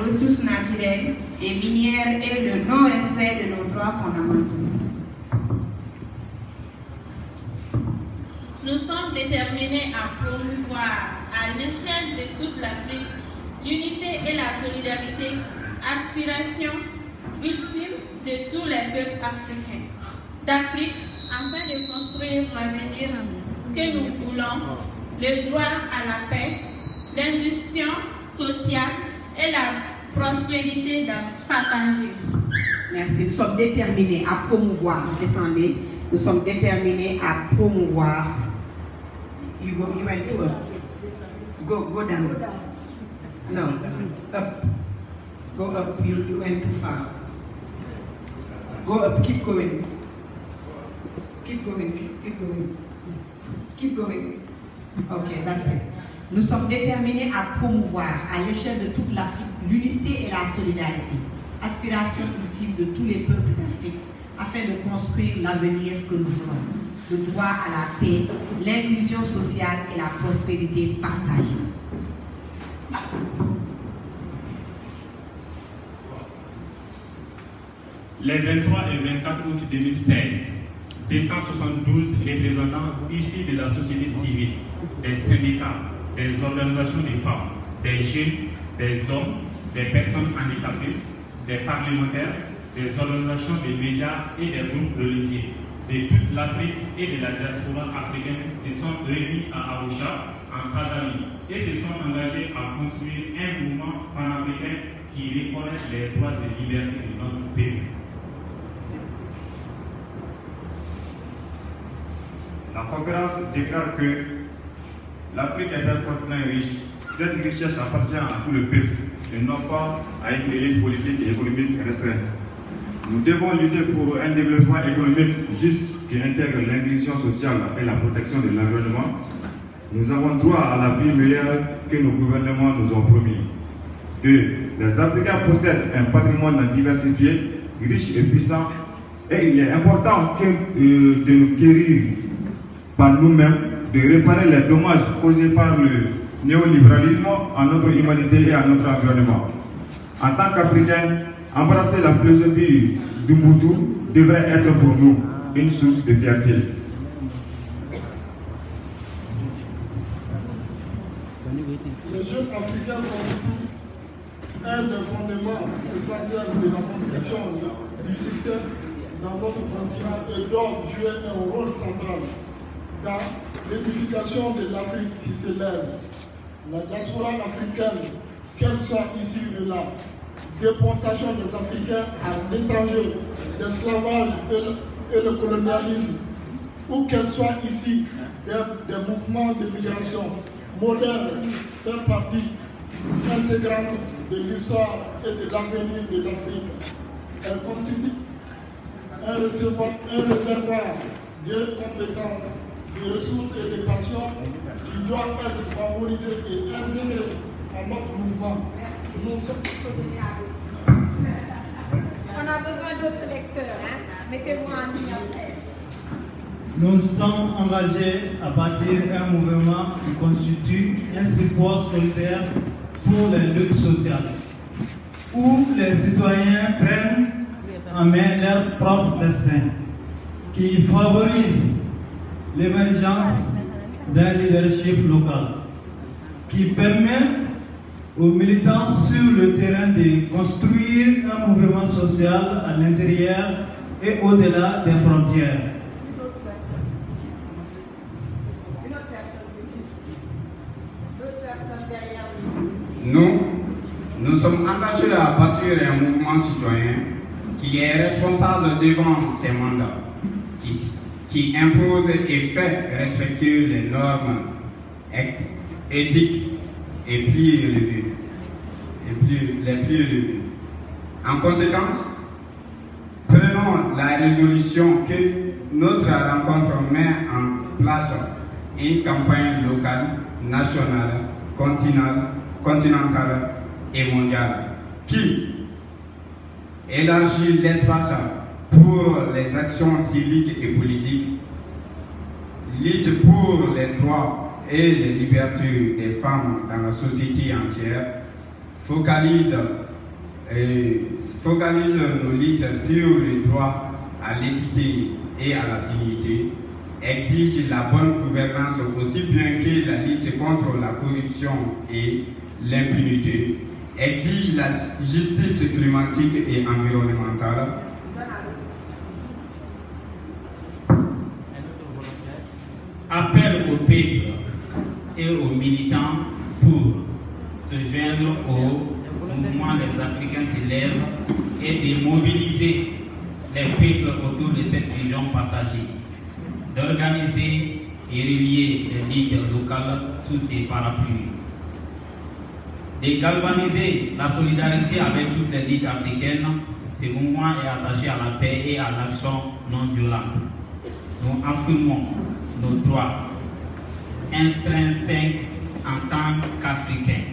ressources naturelles et minières et le non-respect de nos droits fondamentaux. Nous sommes déterminés à promouvoir à l'échelle de toute l'Afrique l'unité et la solidarité, aspiration ultime de tous les peuples africains d'Afrique, afin de construire l'avenir que nous voulons, le droit à la paix, l'inclusion sociale et la prospérité partagée. Merci. Nous sommes déterminés à promouvoir, descendez, nous sommes déterminés à promouvoir. You went to up. Go down. No, up. Go up. You went too far. Go up. Keep going. Keep going. Keep going. Keep going. Okay, that's it. Nous sommes déterminés à promouvoir à l'échelle de toute l'Afrique l'unité et la solidarité, aspiration ultime de tous les peuples d'Afrique, afin de construire l'avenir que nous voulons, le droit à la paix, l'inclusion sociale et la prospérité partagée. Les 23 et 24 août 2016, 272 représentants issus de la société civile, des syndicats, des organisations des femmes, des jeunes, des hommes, des personnes handicapées, des parlementaires, des organisations des médias et des groupes religieux de toute l'Afrique et de la diaspora africaine se sont réunis à Arusha, en Tanzanie, et se sont engagés à construire un mouvement panafricain qui reconnaît les droits et libertés de notre pays. La conférence déclare que l'Afrique est un continent riche. Cette richesse appartient à tout le peuple et non pas à une élite politique et économique restreinte. Nous devons lutter pour un développement économique juste qui intègre l'inclusion sociale et la protection de l'environnement. Nous avons droit à la vie meilleure que nos gouvernements nous ont promis. 2. Les Africains possèdent un patrimoine diversifié, riche et puissant, et il est important de nous guérir par nous-mêmes, de réparer les dommages causés par le néolibéralisme à notre humanité et à notre environnement. En tant qu'Africains, embrasser la philosophie du Moutou devrait être pour nous une source de fierté. Les jeunes africains constituent un des fondements essentiels de la construction du succès dans notre continent et doivent jouer un rôle central dans l'édification de l'Afrique qui s'élève. La diaspora africaine, qu'elle soit ici ou là, déportation des Africains à l'étranger, l'esclavage et le colonialisme, ou qu'elle soit ici, des mouvements de migration modernes fait partie intégrante de l'histoire et de l'avenir de l'Afrique. Elle constitue un réservoir de compétences, de ressources et de passions qui doivent être favorisées et intégrées à notre mouvement. Nous sommes... On a besoin d'autres lecteurs, hein? Mettez-moi en ligne après. Nous sommes engagés à bâtir un mouvement qui constitue un support solidaire pour les luttes sociales, où les citoyens prennent en main leur propre destin, qui favorise l'émergence d'un leadership local, qui permet aux militants sur le terrain de construire un mouvement social à l'intérieur et au-delà des frontières. Nous sommes engagés à bâtir un mouvement citoyen qui est responsable devant ses mandats, qui impose et fait respecter les normes éthiques et les plus élevées. En conséquence, prenons la résolution que notre rencontre met en place une campagne locale, nationale, continentale et mondiale qui élargit l'espace pour les actions civiques et politiques, lutte pour les droits et les libertés des femmes dans la société entière, focalise focalise nos luttes sur le droit à l'équité et à la dignité, exige la bonne gouvernance aussi bien que la lutte contre la corruption et l'impunité, exige la justice climatique et environnementale, appelle au peuple et aux militants pour se joindre au mouvement des Africains se lèvent et de mobiliser les peuples autour de cette vision partagée, d'organiser et relier les leaders locales sous ces parapluies, de galvaniser la solidarité avec toutes les luttes africaines. Ce mouvement est attaché à la paix et à l'action non violente. Nous affirmons nos droits intrinsèques en tant qu'Africains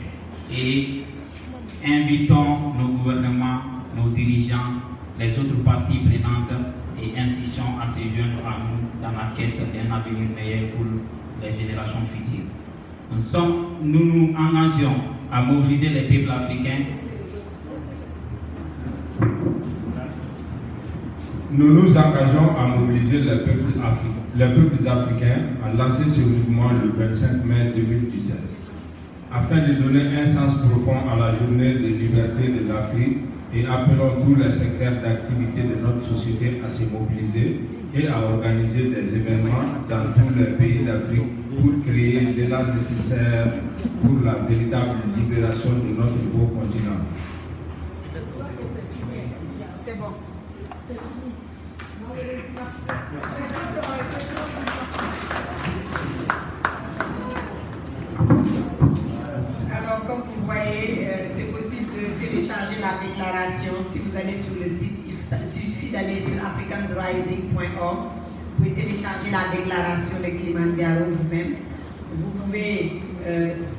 et invitons nos gouvernements, nos dirigeants, les autres parties prenantes et institutions à se joindre à nous dans la quête d'un avenir meilleur pour les générations futures. Nous nous engageons à mobiliser les peuples africains. Nous nous engageons à mobiliser les peuples africains à lancer ce mouvement le 25 mai 2017, afin de donner un sens profond à la journée de liberté de l'Afrique et appelons tous les secteurs d'activité de notre société à se mobiliser et à organiser des événements dans tous les pays d'Afrique pour créer l'élan nécessaire pour la véritable libération de notre beau continent. C'est bon. Alors, comme vous voyez, c'est possible de télécharger la déclaration. Si vous allez sur le site, il suffit d'aller sur africansrising.org. Vous pouvez télécharger la déclaration de Kilimanjaro vous-même. Vous pouvez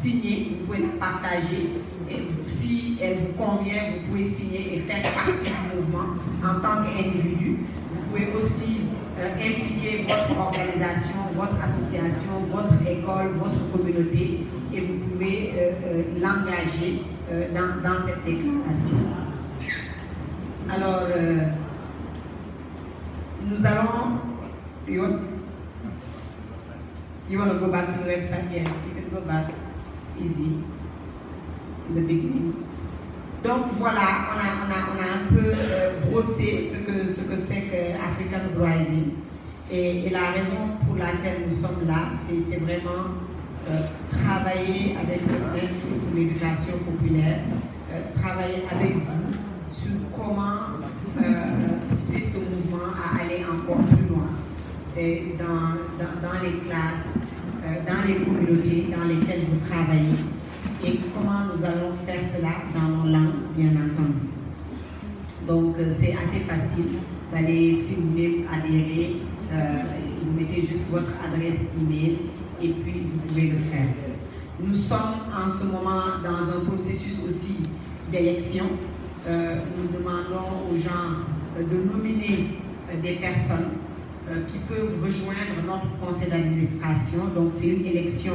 signer, vous pouvez la partager. Et si elle vous convient, vous pouvez signer et faire partie du mouvement en tant qu'individu. Vous pouvez aussi impliquer votre organisation, votre association, votre école, votre communauté et vous pouvez l'engager dans cette déclaration. Alors, nous allons... You want to go back to the website? Yeah, you can go back easy in the beginning. Donc voilà, on a un peu brossé ce que c'est que Africans Rising. Et la raison pour laquelle nous sommes là, c'est vraiment travailler avec l'Institut pour l'éducation populaire, travailler avec vous sur comment pousser ce mouvement à aller encore plus loin dans les classes, dans les communautés dans lesquelles vous travaillez et comment nous allons faire cela dans nos langues, bien entendu. Donc c'est assez facile d'aller, si vous voulez adhérer, vous mettez juste votre adresse email et puis vous pouvez le faire. Nous sommes en ce moment dans un processus aussi d'élection. Nous demandons aux gens de nominer des personnes qui peuvent rejoindre notre conseil d'administration. Donc c'est une élection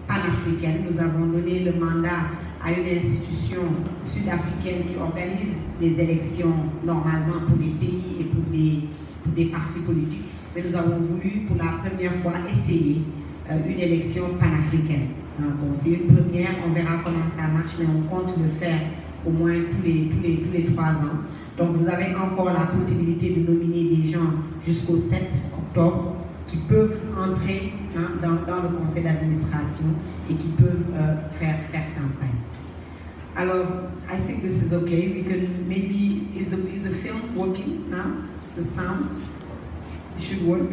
panafricaine. Nous avons donné le mandat à une institution sud-africaine qui organise les élections normalement pour les pays et pour des partis politiques. Mais nous avons voulu pour la première fois essayer une élection panafricaine. Donc c'est une première, on verra comment ça marche, mais on compte le faire au moins tous les 3 ans. Donc vous avez encore la possibilité de nominer des gens jusqu'au 7 octobre qui peuvent entrer dans le conseil d'administration et qui peuvent faire campagne. Alors, I think this is okay. We can maybe, is the film working now? The sound? It should work.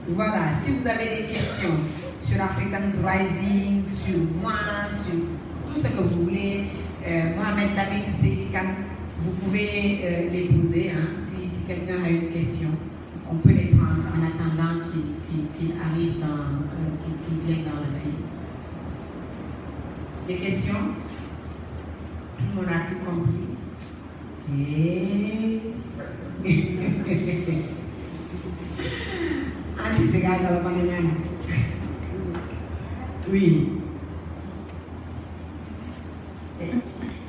Voilà, si vous avez des questions sur Africans Rising, sur moi, sur tout ce que vous voulez, Mohamed Lamine Seykan, vous pouvez les poser. Si quelqu'un a une question, on peut les prendre en attendant qu'il arrive qu'il vienne dans le film. Des questions? Tout le monde a tout compris. Oui.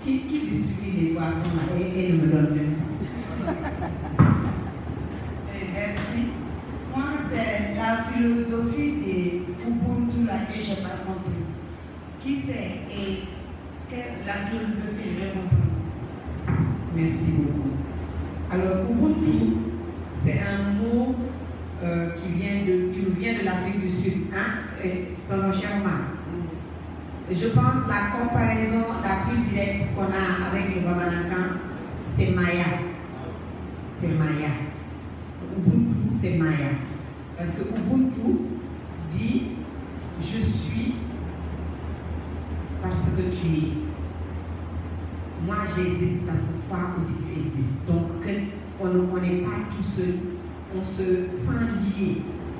Qui distribue les poissons là et me donne merci. Moi, c'est la philosophie de Ubuntu là que je n'ai pas compris. Qui c'est et la philosophie, je vais comprendre. Merci beaucoup. Alors, Ubuntu, c'est un mot qui vient de l'Afrique du Sud, hein, dans le Sherman. Je pense que la comparaison la plus directe qu'on a avec le Bamanankan, c'est Maya. C'est Maya. Ubuntu, c'est Maya. Parce que Ubuntu dit je suis parce que tu es. Moi j'existe parce que toi aussi tu existes. Donc on n'est pas tout seul, on se sent lié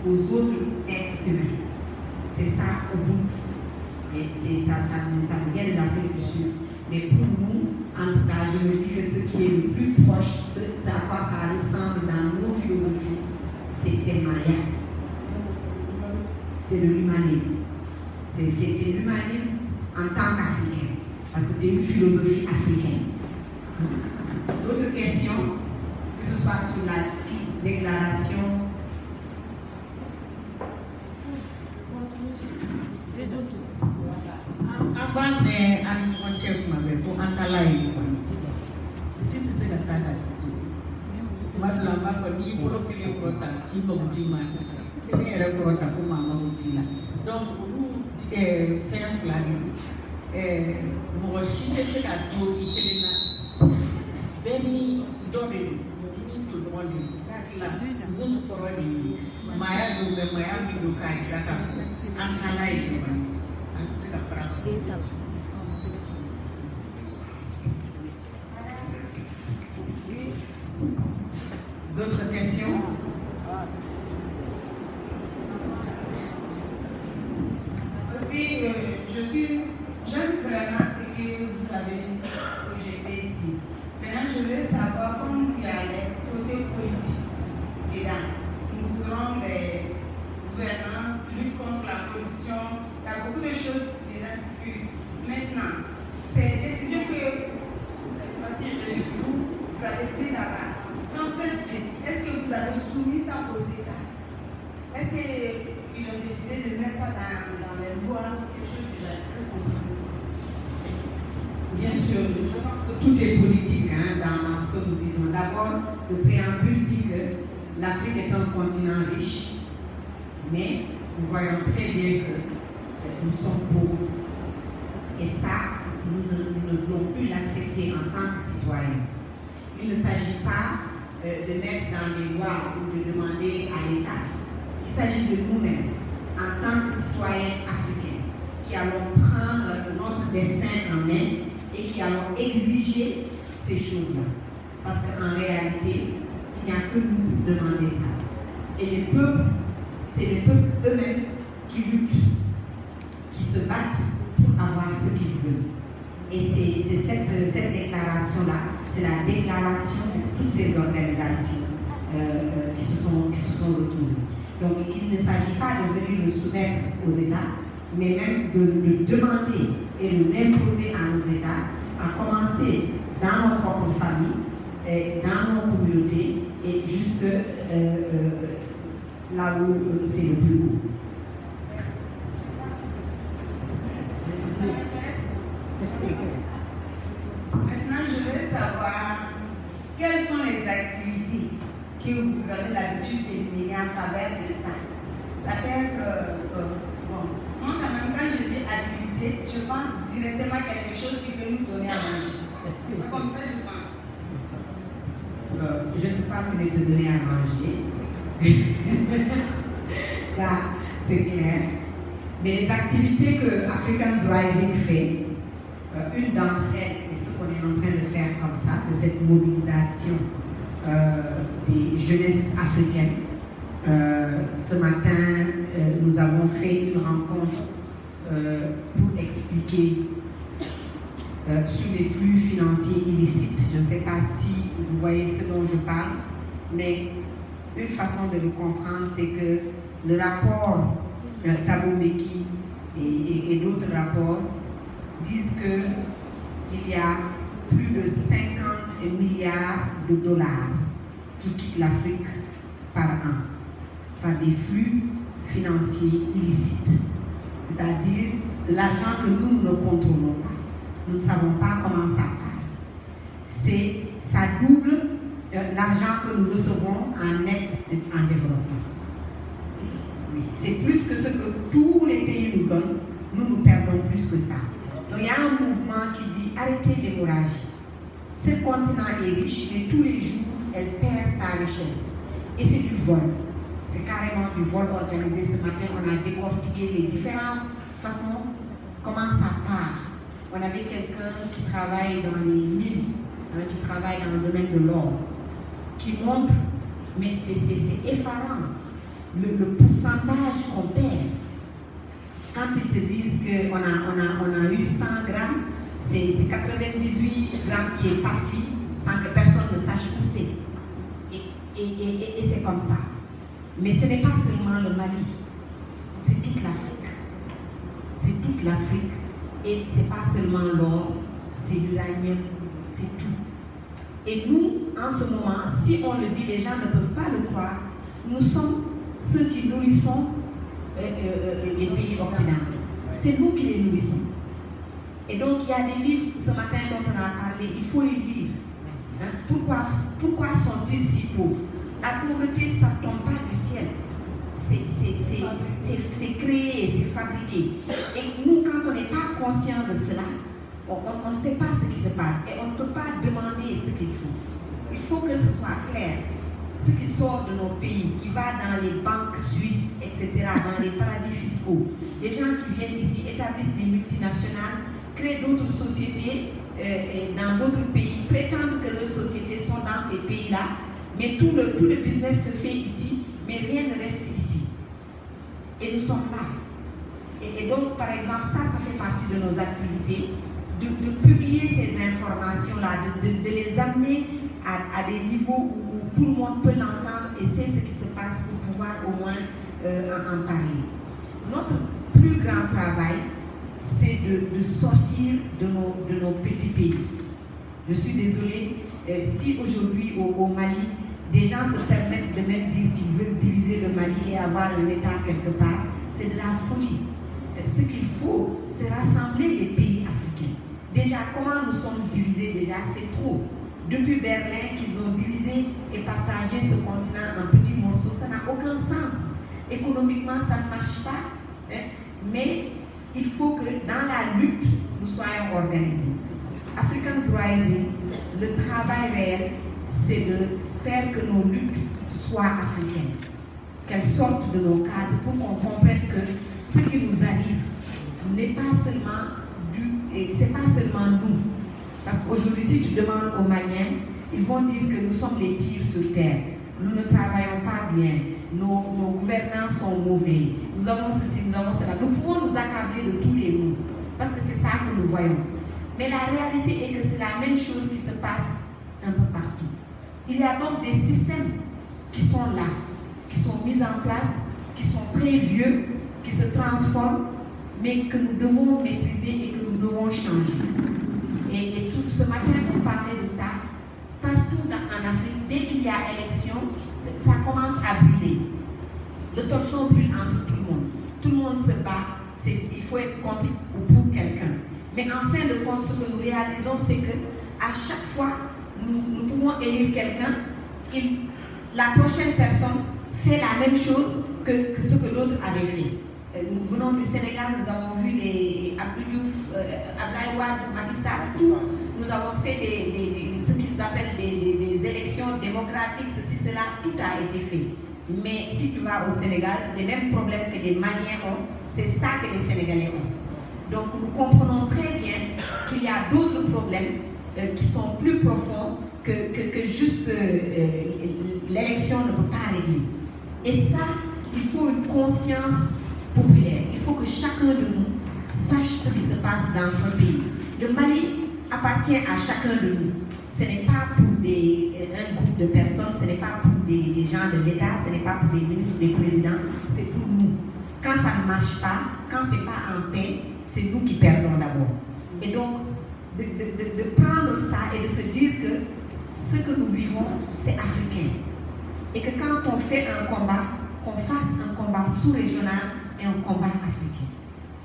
aux autres êtres humains. C'est ça Ubuntu. Et ça vient de l'Afrique du Sud. Mais pour nous, en tout cas, je me dis que ce qui est le plus proche, c'est à quoi ça ressemble dans nos philosophies, c'est Maya. C'est de l'humanisme. C'est l'humanisme en tant qu'Africain. Parce que c'est une philosophie africaine. D'autres questions, que ce soit sur la déclaration. Avant de frontière pour Antalaï, si tu sais que tu as la cité, moi je l'ai pas fait, pour le pays pour il m'a dit mal, il est pour le pour maman aussi là. Donc vous faire cela, moi aussi c'est la tour il fait là, béni donné, béni tout le monde là, vous pour le Maya nous Maya nous cache là, Antalaï. D'autres questions? Aussi, j'aime vraiment ce que vous avez projeté ici. Maintenant, je veux savoir comment il y a les côtés politiques. Et là, nous voulons des gouvernances, lutte contre la corruption. Il y a beaucoup de choses déjà que maintenant, c'est décision que vous avez pris là-bas. Quand vous êtes fait, est-ce que vous avez soumis ça aux États? Est-ce qu'ils ont décidé de mettre ça dans les lois, quelque chose que j'avais pu comprendre? Bien sûr, je pense que tout est politique dans ce que nous disons. D'abord, le préambule dit que l'Afrique est un continent riche, mais nous voyons très bien que nous sommes pauvres. Et ça, nous ne voulons plus l'accepter en tant que citoyens. Il ne s'agit pas de mettre dans les lois ou de demander à l'État. Il s'agit de nous-mêmes, en tant que citoyens africains, qui allons prendre notre destin en main et qui allons exiger ces choses-là. Parce qu'en réalité, il n'y a que nous pour demander ça. Et les peuples, c'est les peuples eux-mêmes qui luttent, qui se battent pour avoir ce qu'ils veulent. Et c'est cette déclaration-là, c'est la déclaration de toutes ces organisations qui se sont retrouvées. Donc il ne s'agit pas de venir le soumettre aux États, mais même de le demander et de l'imposer à nos États, à commencer dans nos propres familles, dans nos communautés et jusque là où c'est le plus haut. Maintenant, je veux savoir quelles sont les activités que vous avez l'habitude d'éliminer à travers des ça. Ça peut être, bon, moi quand même, quand je dis activité, je pense directement à quelque chose qui peut nous donner à manger. C'est comme ça que je pense. Je ne peux pas venir te donner à manger. Ça, c'est clair. Mais les activités que Africans Rising fait, une d'entre elles, et ce qu'on est en train de faire comme ça, c'est cette mobilisation des jeunesses africaines. Ce matin, nous avons fait une rencontre pour expliquer sur les flux financiers illicites. Je ne sais pas si vous voyez ce dont je parle, mais une façon de le comprendre, c'est que le rapport Thabo Mbeki et de dollars qui quittent l'Afrique par an, par des flux financiers illicites. C'est-à-dire l'argent que nous ne contrôlons pas. Nous ne savons pas comment ça part. Ça double l'argent que nous recevons en aide en développement. Oui, c'est plus que ce que tous les pays nous donnent, nous perdons plus que ça. Donc il y a un mouvement qui dit arrêtez l'hémorragie. Ce continent est riche, mais tous les jours, elle perd sa richesse. Et c'est du vol. C'est carrément du vol organisé. Ce matin, on a décortiqué les différentes façons, comment ça part. On avait quelqu'un qui travaille dans les mines, qui travaille dans le domaine de l'or, qui montre, mais c'est effarant, le pourcentage qu'on perd. Quand ils se disent qu'on a eu 100 grammes, c'est 98 grammes qui est parti sans que personne ne sache où c'est. Et c'est comme ça. Mais ce n'est pas seulement le Mali, c'est toute l'Afrique. C'est toute l'Afrique. Et ce n'est pas seulement l'or, c'est l'uranium, c'est tout. Et nous, en ce moment, si on le dit, les gens ne peuvent pas le croire, nous sommes ceux qui nourrissons les pays occidentaux. C'est nous qui les nourrissons. Et donc, il y a des livres, ce matin, dont on a parlé, il faut les lire. Hein? Pourquoi sont-ils si pauvres? La pauvreté, ça ne tombe pas du ciel. C'est créé, c'est fabriqué. Et nous, quand on n'est pas conscient de cela, on ne sait pas ce qui se passe. Et on ne peut pas demander ce qu'il faut. Il faut que ce soit clair. Ce qui sort de nos pays, qui va dans les banques suisses, etc., dans les paradis fiscaux. Les gens qui viennent ici établissent des multinationales, créent d'autres sociétés dans d'autres pays, prétendent que leurs sociétés sont dans ces pays-là, mais tout le business se fait ici, mais rien ne reste ici. Et nous sommes là. Et donc, par exemple, ça fait partie de nos activités, de publier ces informations-là, de les amener à des niveaux où tout le monde peut l'entendre et sait ce qui se passe pour pouvoir au moins en parler. Notre plus grand travail, c'est de sortir de nos petits pays. Je suis désolée, si aujourd'hui au Mali, des gens se permettent de même dire qu'ils veulent diviser le Mali et avoir un État quelque part, c'est de la folie. Ce qu'il faut, c'est rassembler les pays africains. Déjà, comment nous sommes divisés déjà, c'est trop. Depuis Berlin, qu'ils ont divisé et partagé ce continent en petits morceaux, ça n'a aucun sens. Économiquement, ça ne marche pas. Hein? Mais il faut que dans la lutte, nous soyons organisés. Africans Rising, le travail réel, c'est de faire que nos luttes soient africaines, qu'elles sortent de nos cadres pour qu'on comprenne que ce qui nous arrive n'est pas seulement c'est pas seulement nous. Parce qu'aujourd'hui, si tu demandes aux Maliens, ils vont dire que nous sommes les pires sur terre. Nous ne travaillons pas bien. Nos gouvernants sont mauvais. Nous avons ceci, nous avons cela. Nous pouvons nous accabler de tous les maux. Parce que c'est ça que nous voyons. Mais la réalité est que c'est la même chose qui se passe un peu partout. Il y a donc des systèmes qui sont là, qui sont mis en place, qui sont très vieux, qui se transforment, mais que nous devons maîtriser et que nous devons changer. Et tout ce matin, on parlait de ça. Partout en Afrique, dès qu'il y a élection, ça commence à brûler. Le torchon brûle entre tout le monde. Tout le monde se bat. Il faut être contre ou pour quelqu'un. Mais en fin de compte, ce que nous réalisons, c'est qu'à chaque fois, nous pouvons élire quelqu'un, la prochaine personne fait la même chose que ce que l'autre avait fait. Nous venons du Sénégal, nous avons vu les Abdoulaye Wade, Macky Sall, tout. Nous avons fait ce qu'ils appellent des élections démocratiques, ceci, cela, tout a été fait. Mais si tu vas au Sénégal, les mêmes problèmes que les Maliens ont, c'est ça que les Sénégalais ont. Donc nous comprenons très bien qu'il y a d'autres problèmes qui sont plus profonds que juste l'élection ne peut pas régler. Et ça, il faut une conscience populaire. Il faut que chacun de nous sache ce qui se passe dans son pays. Le Mali appartient à chacun de nous. Ce n'est pas pour un groupe de personnes, ce n'est pas pour des gens de l'État, ce n'est pas pour des ministres ou des présidents, c'est pour nous. Quand ça ne marche pas, quand ce n'est pas en paix, c'est nous qui perdons d'abord. Et donc, de prendre ça et de se dire que ce que nous vivons, c'est africain. Et que quand on fait un combat, qu'on fasse un combat sous-régional et un combat africain.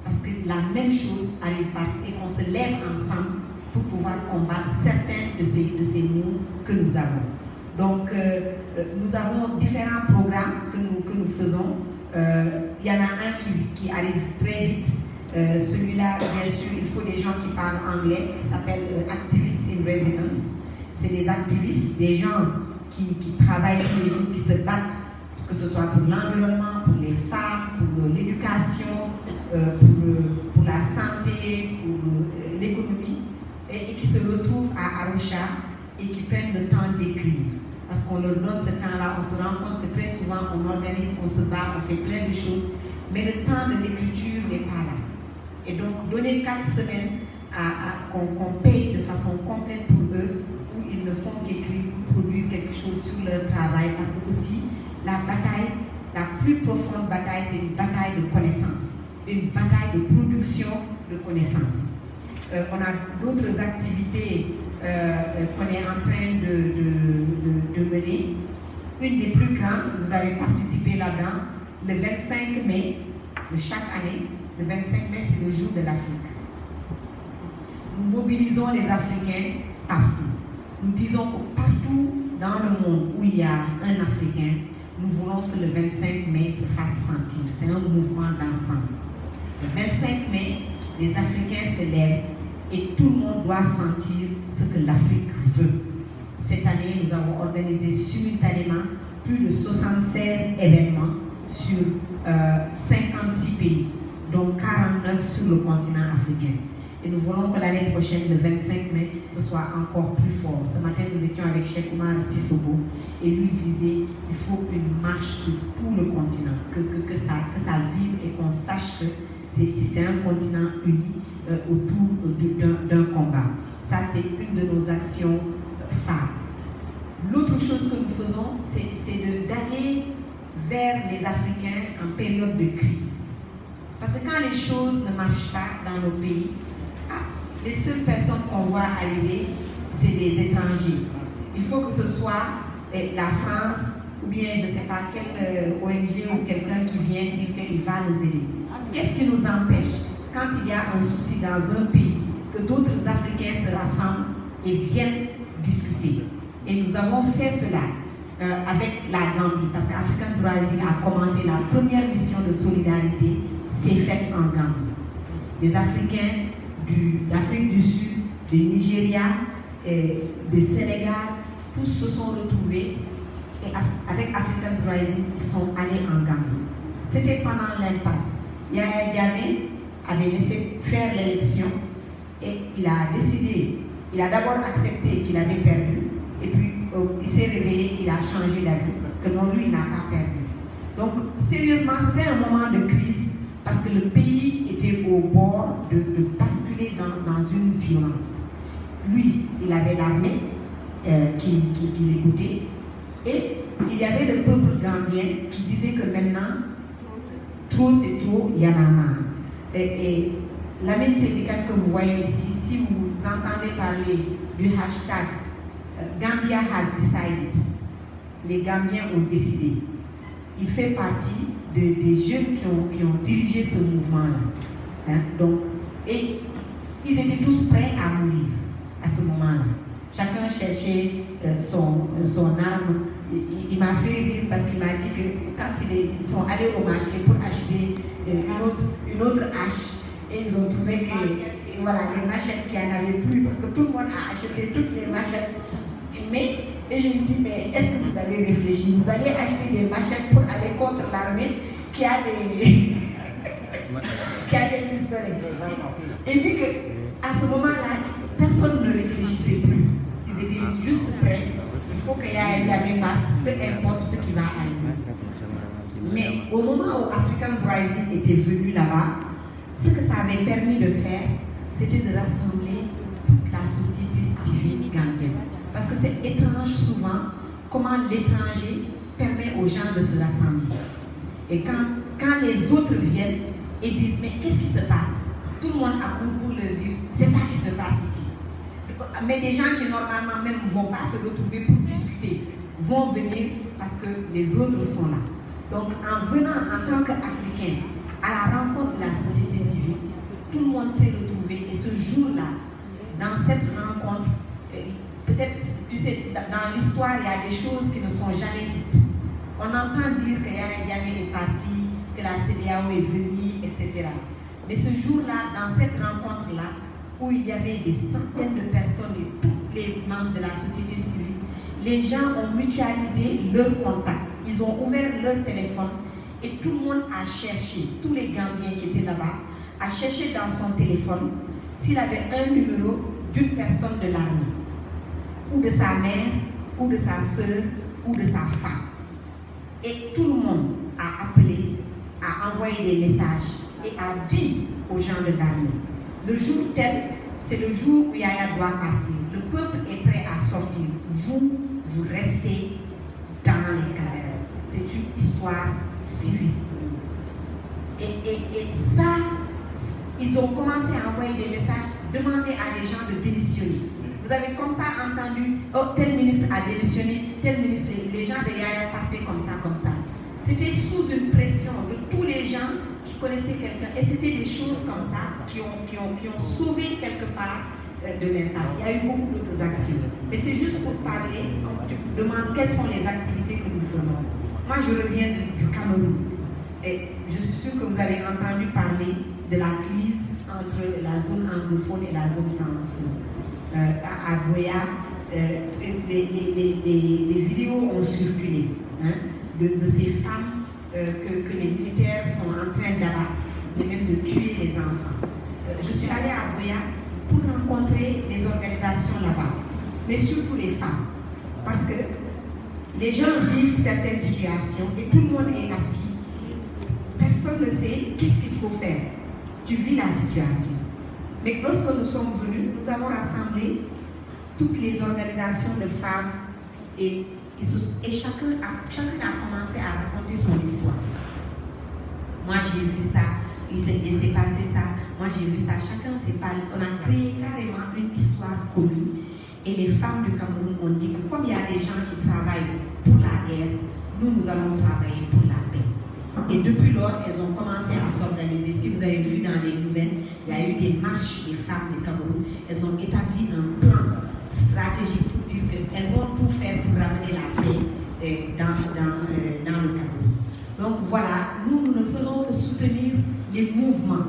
Parce que la même chose arrive pas et qu'on se lève ensemble pour pouvoir combattre certains de ces maux que nous avons. Donc, nous avons différents programmes que nous faisons. Il y en a un qui arrive très vite. Celui-là, bien sûr, il faut des gens qui parlent anglais. Il s'appelle Activists in Residence. C'est des activistes, des gens qui travaillent tous les jours, qui se battent, que ce soit pour l'environnement, pour les femmes, pour l'éducation, pour la santé, pour l'économie, et qui se retrouvent à Arusha et qui prennent le temps d'écrire. Parce qu'on leur donne ce temps-là, on se rend compte que très souvent on organise, on se bat, on fait plein de choses, mais le temps de l'écriture n'est pas là. Et donc donner 4 semaines qu'on paye de façon complète pour eux, où ils ne font qu'écrire, produire quelque chose sur leur travail, parce que aussi la bataille, la plus profonde bataille, c'est une bataille de connaissances, une bataille de production de connaissances. On a d'autres activités qu'on est en train de mener. Une des plus grandes, vous avez participé là-dedans, le 25 mai de chaque année. Le 25 mai, c'est le jour de l'Afrique. Nous mobilisons les Africains partout. Nous disons que partout dans le monde où il y a un Africain, nous voulons que le 25 mai se fasse sentir. C'est un mouvement d'ensemble. Le 25 mai, les Africains se lèvent et tout le monde doit sentir ce que l'Afrique veut. Cette année, nous avons organisé simultanément plus de 76 événements sur 56 pays, dont 49 sur le continent africain. Et nous voulons que l'année prochaine, le 25 mai, ce soit encore plus fort. Ce matin, nous étions avec Cheikh Oumar Sissoko et lui disait il faut une marche sur tout le continent, que ça vive et qu'on sache que c'est un continent uni autour d'un combat. Ça, c'est une de nos actions phares. L'autre chose que nous faisons, c'est d'aller vers les Africains en période de crise. Parce que quand les choses ne marchent pas dans nos pays, les seules personnes qu'on voit arriver, c'est des étrangers. Il faut que ce soit la France ou bien, je ne sais pas, quelle ONG ou quelqu'un qui vient dire qu'il va nous aider. Qu'est-ce qui nous empêche, quand il y a un souci dans un pays, que d'autres Africains se rassemblent et viennent discuter? Et nous avons fait cela avec la Gambie, parce qu'African Rising a commencé la première mission de solidarité, c'est faite en Gambie. Les Africains d'Afrique du Sud, du Nigeria, du Sénégal, tous se sont retrouvés et avec African Rising, ils sont allés en Gambie. C'était pendant l'impasse. Yahya Jammeh avait laissé faire l'élection et il a décidé, il a d'abord accepté qu'il avait perdu et puis il s'est réveillé, il a changé d'avis, que non, lui, il n'a pas perdu. Donc, sérieusement, c'était un moment de crise parce que le pays était au bord de basculer dans une violence. Lui, il avait l'armée qui l'écoutait et il y avait le peuple gambien qui disait que maintenant, trop c'est trop, il y en a marre. Et la même syndicale que vous voyez ici, si vous entendez parler du hashtag Gambia has decided, les Gambiens ont décidé. Il fait partie des jeunes qui ont dirigé ce mouvement-là. Donc, et ils étails tous prêts à mourir à ce moment-là. Chacun cherchait son arme. Il m'a fait rire parce qu'il m'a dit que quand ils sont allés au marché pour acheter une autre hache, et ils ont trouvé que voilà, les machettes qu'il n'y en avait plus parce que tout le monde a acheté toutes les machettes. Et je lui dis, mais est-ce que vous avez réfléchi? Vous allez acheter des machettes pour aller contre l'armée qui a des pistolets. Il dit qu'à ce moment-là, personne ne réfléchissait plus. Ils étaient juste prêts. Il faut qu'il y ait des pas, peu importe ce qui va arriver. Mais au moment où African Rising était venu là-bas, ce que ça avait permis de faire, c'était de rassembler toute la société civile gambienne. Parce que c'est étrange souvent comment l'étranger permet aux gens de se rassembler. Et quand les autres viennent et disent, mais qu'est-ce qui se passe? Tout le monde accourt pour leur dire, c'est ça qui se passe ici. Mais des gens qui normalement même ne vont pas se retrouver pour discuter, vont venir parce que les autres sont là. Donc en venant en tant qu'Africain à la rencontre de la société civile, tout le monde s'est retrouvé et ce jour-là, dans cette rencontre, peut-être, tu sais, dans l'histoire, il y a des choses qui ne sont jamais dites. On entend dire qu'il y avait des partis, que la CEDEAO est venue, etc. Mais ce jour-là, dans cette rencontre-là, où il y avait des centaines de personnes et tous les membres de la société civile, les gens ont mutualisé leurs contacts. Ils ont ouvert leur téléphone et tout le monde a cherché, tous les Gambiens qui étaient là-bas, a cherché dans son téléphone s'il avait un numéro d'une personne de l'armée, ou de sa mère, ou de sa sœur, ou de sa femme. Et tout le monde a appelé, a envoyé des messages et a dit aux gens de l'armée, le jour tel, c'est le jour où Yaya doit partir. Le peuple est prêt à sortir. Vous restez dans les casernes. C'est une histoire civile. Et ça, ils ont commencé à envoyer des messages, demander à des gens de démissionner. Vous avez comme ça entendu, oh, tel ministre a démissionné, tel ministre, les gens de Yaya partaient comme ça, comme ça. C'était sous une pression de tous les gens qui connaissaient quelqu'un. Et c'était des choses comme ça qui ont sauvé quelque part de l'impasse. Il y a eu beaucoup d'autres actions. Mais c'est juste pour parler, quand tu me demandes quelles sont les activités que nous faisons. Moi, je reviens du Cameroun. Et je suis sûre que vous avez entendu parler de la crise entre la zone anglophone et la zone francophone. À Boya, les vidéos ont circulé de ces femmes que les militaires sont en train d'abattre, et même de tuer les enfants. Je suis allée à Boya pour rencontrer les organisations là-bas, mais surtout les femmes, parce que les gens vivent certaines situations et tout le monde est assis. Personne ne sait qu'est-ce qu'il faut faire. Tu vis la situation. Mais lorsque nous sommes venus, nous avons rassemblé toutes les organisations de femmes et chacun a commencé à raconter son histoire. Moi j'ai vu ça, il s'est passé ça, moi j'ai vu ça, chacun s'est parlé. On a créé carrément une histoire commune. Et les femmes du Cameroun ont dit que comme il y a des gens qui travaillent pour la guerre, nous allons travailler pour la paix. Et depuis lors, elles ont commencé à s'organiser. Si vous avez vu dans les nouvelles, il y a eu des marches des femmes du Cameroun. Elles ont établi un plan stratégique pour dire qu'elles vont tout faire pour ramener la paix dans le Cameroun. Donc voilà, nous ne faisons que soutenir les mouvements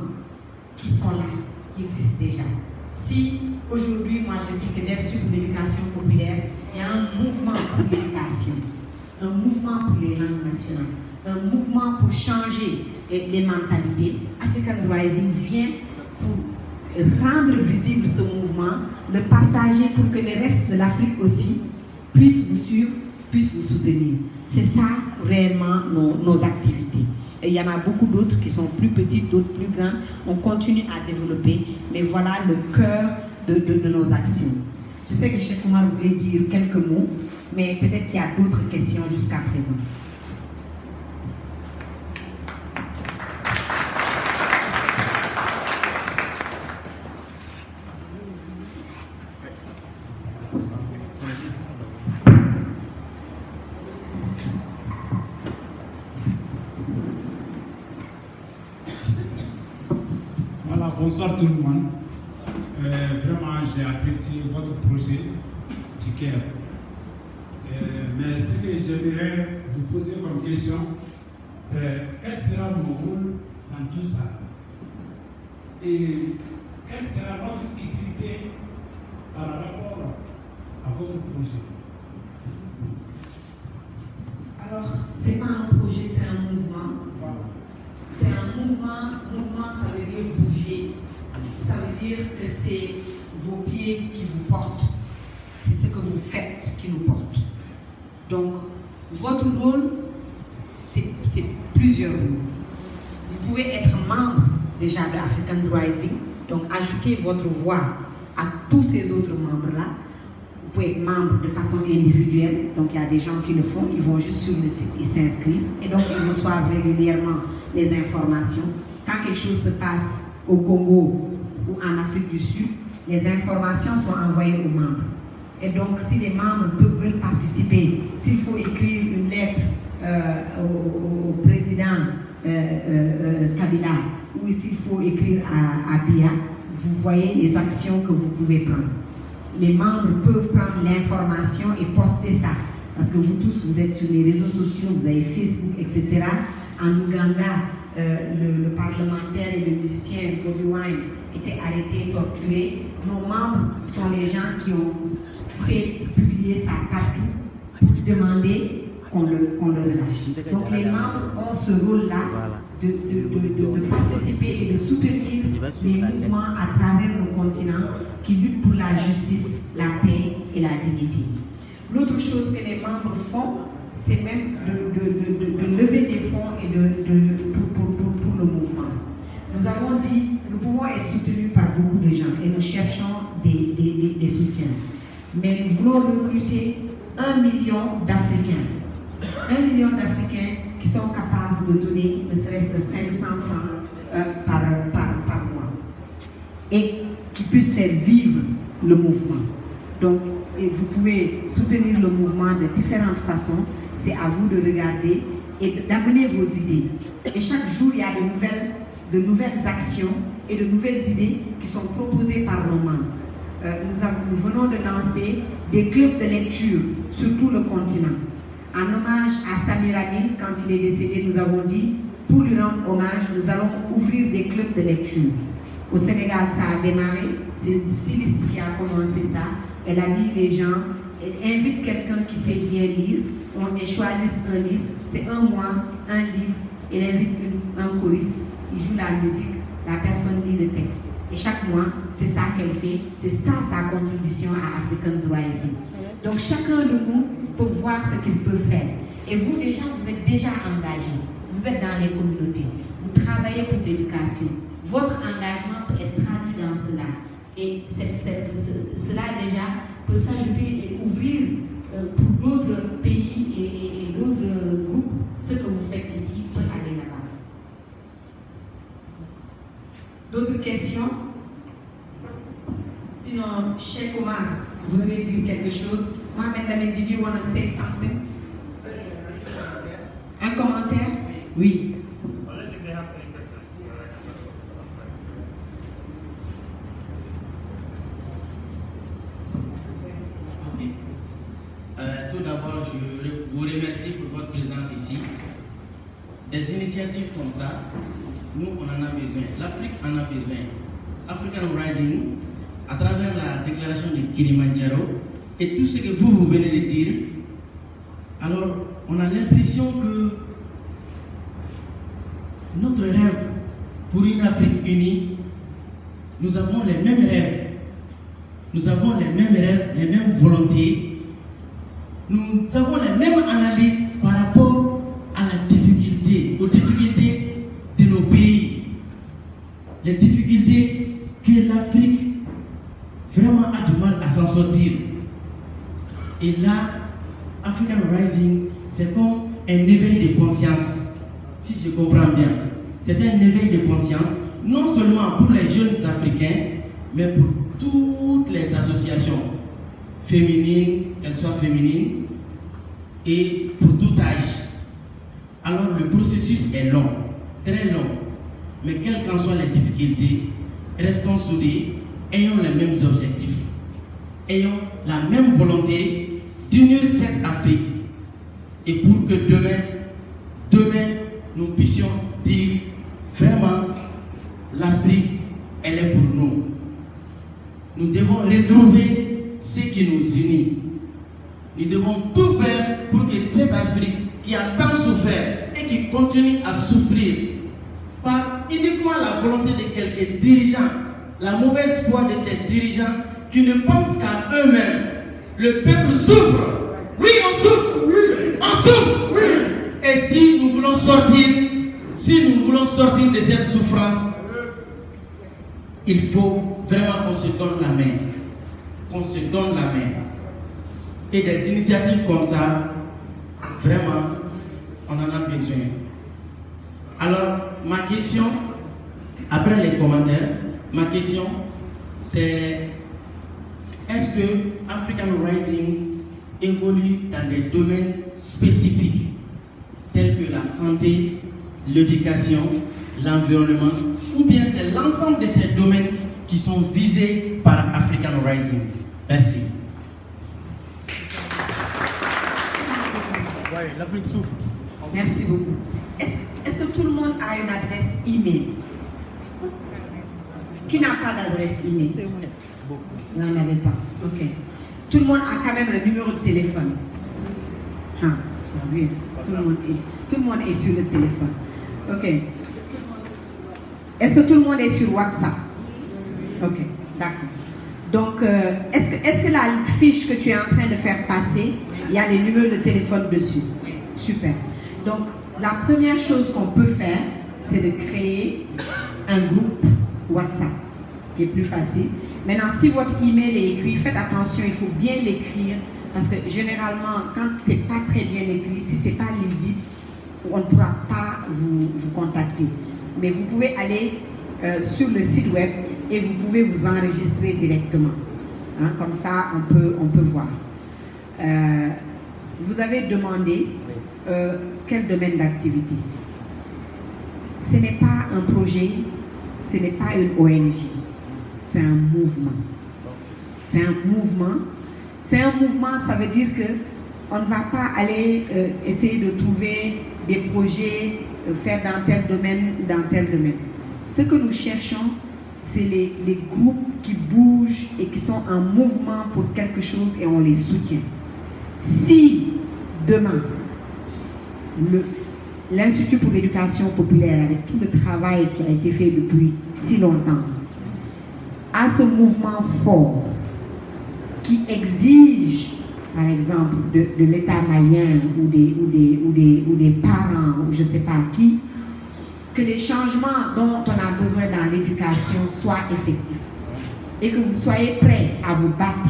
qui sont là, qui existent déjà. Si aujourd'hui, moi je dis que derrière l'éducation populaire, il y a un mouvement pour l'éducation, un mouvement pour les langues nationales, un mouvement pour changer les mentalités. Africans Rising vient pour rendre visible ce mouvement, le partager pour que le reste de l'Afrique aussi puisse vous suivre, puisse vous soutenir. C'est ça réellement nos activités. Et il y en a beaucoup d'autres qui sont plus petites, d'autres plus grandes. On continue à développer, mais voilà le cœur de nos actions. Je sais que Cheikh Oumar voulait dire quelques mots, mais peut-être qu'il y a d'autres questions jusqu'à présent. Bonsoir tout le monde. Vraiment, j'ai apprécié votre projet du Caire. Mais ce que j'aimerais vous poser comme question, c'est quel sera mon rôle dans tout ça? Et quelle sera notre utilité par rapport à votre projet? Alors, ce n'est pas un projet, c'est un mouvement. C'est un mouvement, ça veut dire bouger. Ça veut dire que c'est vos pieds qui vous portent. C'est ce que vous faites qui nous porte. Donc, votre rôle, c'est plusieurs rôles. Vous pouvez être membre déjà de Africans Rising, donc ajouter votre voix à tous ces autres membres-là. Vous pouvez être membre de façon individuelle, donc il y a des gens qui le font, ils vont juste sur le site et s'inscrivent, et donc ils reçoivent régulièrement les informations. Quand quelque chose se passe au Congo ou en Afrique du Sud, les informations sont envoyées aux membres. Et donc, si les membres veulent participer, s'il faut écrire une lettre au président Kabila, ou s'il faut écrire à Biya, vous voyez les actions que vous pouvez prendre. Les membres peuvent prendre l'information et poster ça. Parce que vous tous, vous êtes sur les réseaux sociaux, vous avez Facebook, etc. En Ouganda, le parlementaire et le musicien Bobi Wine étaient arrêtés, torturés. Nos membres sont les gens qui ont fait publier ça partout pour demander qu'on le relâche. Donc les membres ont ce rôle-là de participer et de soutenir les mouvements à travers le continent qui luttent pour la justice, la paix et la dignité. L'autre chose que les membres font, c'est même de lever des fonds et pour le mouvement. Nous avons dit, nous pouvons être soutenus par beaucoup de gens et nous cherchons des soutiens. Mais nous voulons recruter 1 million d'Africains. 1 million d'Africains qui sont capables de donner ne serait-ce que 500 francs par mois. Et qui puissent faire vivre le mouvement. Donc, vous pouvez soutenir le mouvement de différentes façons. C'est à vous de regarder et d'amener vos idées. Et chaque jour, il y a de nouvelles actions et de nouvelles idées qui sont proposées par nos membres. Nous venons de lancer des clubs de lecture sur tout le continent. En hommage à Samir Amin, quand il est décédé, nous avons dit, pour lui rendre hommage, nous allons ouvrir des clubs de lecture. Au Sénégal, ça a démarré. C'est une styliste qui a commencé ça. Elle a dit les gens, elle invite quelqu'un qui sait bien lire, on choisit un livre, c'est un mois, un livre, elle invite un choriste, il joue la musique, la personne lit le texte. Et chaque mois, c'est ça qu'elle fait, c'est ça sa contribution à African Zoaïsme. Donc chacun de nous peut voir ce qu'il peut faire. Et vous déjà, vous êtes déjà engagés, vous êtes dans les communautés, vous travaillez pour l'éducation. Votre engagement peut être traduit dans cela. Et cela déjà peut s'ajouter et ouvrir pour d'autres pays et d'autres groupes. Ce que vous faites ici peut aller là-bas. D'autres questions? Sinon, Cheikh Omar, vous voulez dire quelque chose? Mohamed Lamine, did you want to say something? Un commentaire? Oui. Tout d'abord, je vous remercie pour votre présence ici. Des initiatives comme ça, nous, on en a besoin. L'Afrique en a besoin. African Rising, à travers la déclaration de Kilimandjaro, et tout ce que vous venez de dire, alors on a l'impression que notre rêve pour une Afrique unie, nous avons les mêmes rêves. Nous avons les mêmes rêves, les mêmes volontés. Nous avons les mêmes analyses par rapport à la difficulté, aux difficultés de nos pays, les difficultés que l'Afrique vraiment a du mal à s'en sortir. Et là, African Rising, c'est comme un éveil de conscience, si je comprends bien. C'est un éveil de conscience, non seulement pour les jeunes Africains, mais pour toutes les associations féminines, qu'elles soient féminines, et pour tout âge. Alors le processus est long, très long, mais quelles qu'en soient les difficultés, restons soudés, ayons les mêmes objectifs, ayons la même volonté d'unir cette Afrique, et pour que demain, nous puissions dire vraiment, l'Afrique, elle est pour nous. Nous devons retrouver ce qui nous unit. Nous devons tout faire pour que cette Afrique qui a tant souffert et qui continue à souffrir par uniquement la volonté de quelques dirigeants, la mauvaise foi de ces dirigeants qui ne pensent qu'à eux-mêmes. Le peuple souffre. Oui, on souffre. Oui. On souffre. Oui. Et si nous voulons sortir de cette souffrance, il faut vraiment qu'on se donne la main. Qu'on se donne la main. Et des initiatives comme ça, vraiment, on en a besoin. Alors, ma question, après les commentaires, ma question, c'est est-ce que African Rising évolue dans des domaines spécifiques tels que la santé, l'éducation, l'environnement, ou bien c'est l'ensemble de ces domaines qui sont visés par African Rising? Merci. Merci beaucoup. Est-ce que tout le monde a une adresse email? Qui n'a pas d'adresse email? Vous n'en avez pas. Ok. Tout le monde a quand même un numéro de téléphone. Oui. Tout le monde est sur le téléphone. Ok. Est-ce que tout le monde est sur WhatsApp? Ok, d'accord. Donc, est-ce que la fiche que tu es en train de faire passer, il y a les numéros de téléphone dessus? Super. Donc, la première chose qu'on peut faire, c'est de créer un groupe WhatsApp, qui est plus facile. Maintenant, si votre email est écrit, faites attention, il faut bien l'écrire, parce que généralement, quand c'est pas très bien écrit, si c'est pas lisible, on ne pourra pas vous contacter. Mais vous pouvez aller sur le site web et vous pouvez vous enregistrer directement. Comme ça, on peut voir. Vous avez demandé quel domaine d'activité. Ce n'est pas un projet, ce n'est pas une ONG, c'est un mouvement. C'est un mouvement. C'est un mouvement, ça veut dire que on ne va pas aller essayer de trouver des projets, faire dans tel domaine ou dans tel domaine. Ce que nous cherchons, c'est les groupes qui bougent et qui sont en mouvement pour quelque chose et on les soutient. Si demain, l'Institut pour l'éducation populaire, avec tout le travail qui a été fait depuis si longtemps, a ce mouvement fort qui exige, par exemple, de l'État malien ou des parents ou je ne sais pas qui, que les changements dont on a besoin dans l'éducation soient effectifs et que vous soyez prêts à vous battre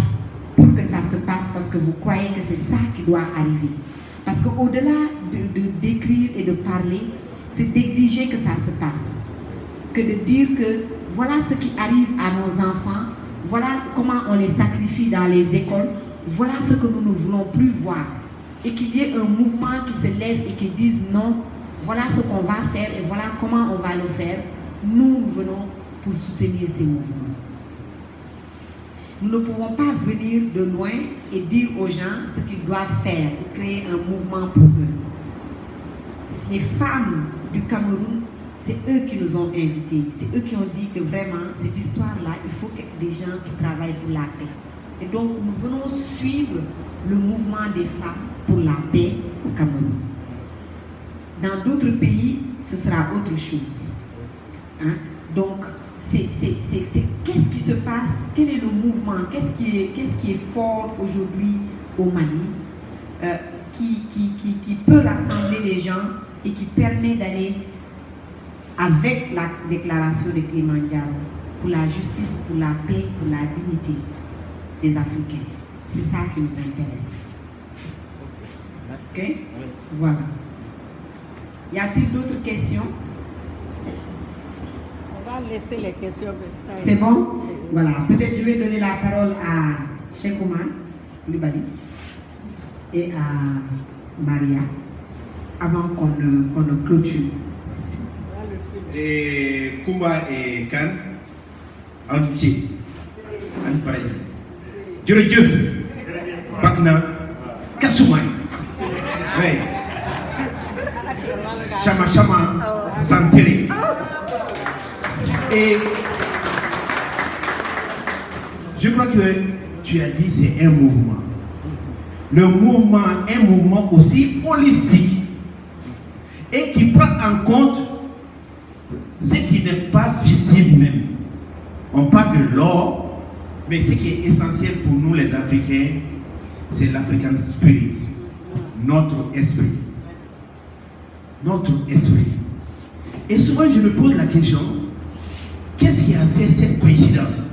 pour que ça se passe parce que vous croyez que c'est ça qui doit arriver. Parce qu'au-delà d'écrire et de parler, c'est d'exiger que ça se passe. Que de dire que voilà ce qui arrive à nos enfants, voilà comment on les sacrifie dans les écoles, voilà ce que nous ne voulons plus voir. Et qu'il y ait un mouvement qui se lève et qui dise non, voilà ce qu'on va faire et voilà comment on va le faire. Nous venons pour soutenir ces mouvements. Nous ne pouvons pas venir de loin et dire aux gens ce qu'ils doivent faire, créer un mouvement pour eux. Les femmes du Cameroun, c'est eux qui nous ont invités. C'est eux qui ont dit que vraiment, cette histoire-là, il faut que des gens qui travaillent pour la paix. Et donc, nous venons suivre le mouvement des femmes pour la paix au Cameroun. Dans d'autres pays, ce sera autre chose. Donc, qu'est-ce qui se passe? Quel est le mouvement? Qu'est-ce qui est fort aujourd'hui au Mali qui peut rassembler les gens et qui permet d'aller avec la déclaration de Kilimanjaro pour la justice, pour la paix, pour la dignité des Africains. C'est ça qui nous intéresse. Ok? Voilà. Y a-t-il d'autres questions? On va laisser les questions. C'est bon? Voilà. Peut-être je vais donner la parole à Cheikh Oumar Coulibaly et à Maria avant qu'on ne clôture. Et Kumba et Kan, Antier, Anpaïs, Djurudjuf, Bakna, Kassoumay, Chama Chama, Santere. Et je crois que tu as dit c'est un mouvement. Le mouvement est un mouvement aussi holistique et qui prend en compte ce qui n'est pas visible même. On parle de l'or, mais ce qui est essentiel pour nous les Africains, c'est l'African Spirit, notre esprit. Notre esprit. Et souvent je me pose la question, qu'est-ce qui a fait cette coïncidence?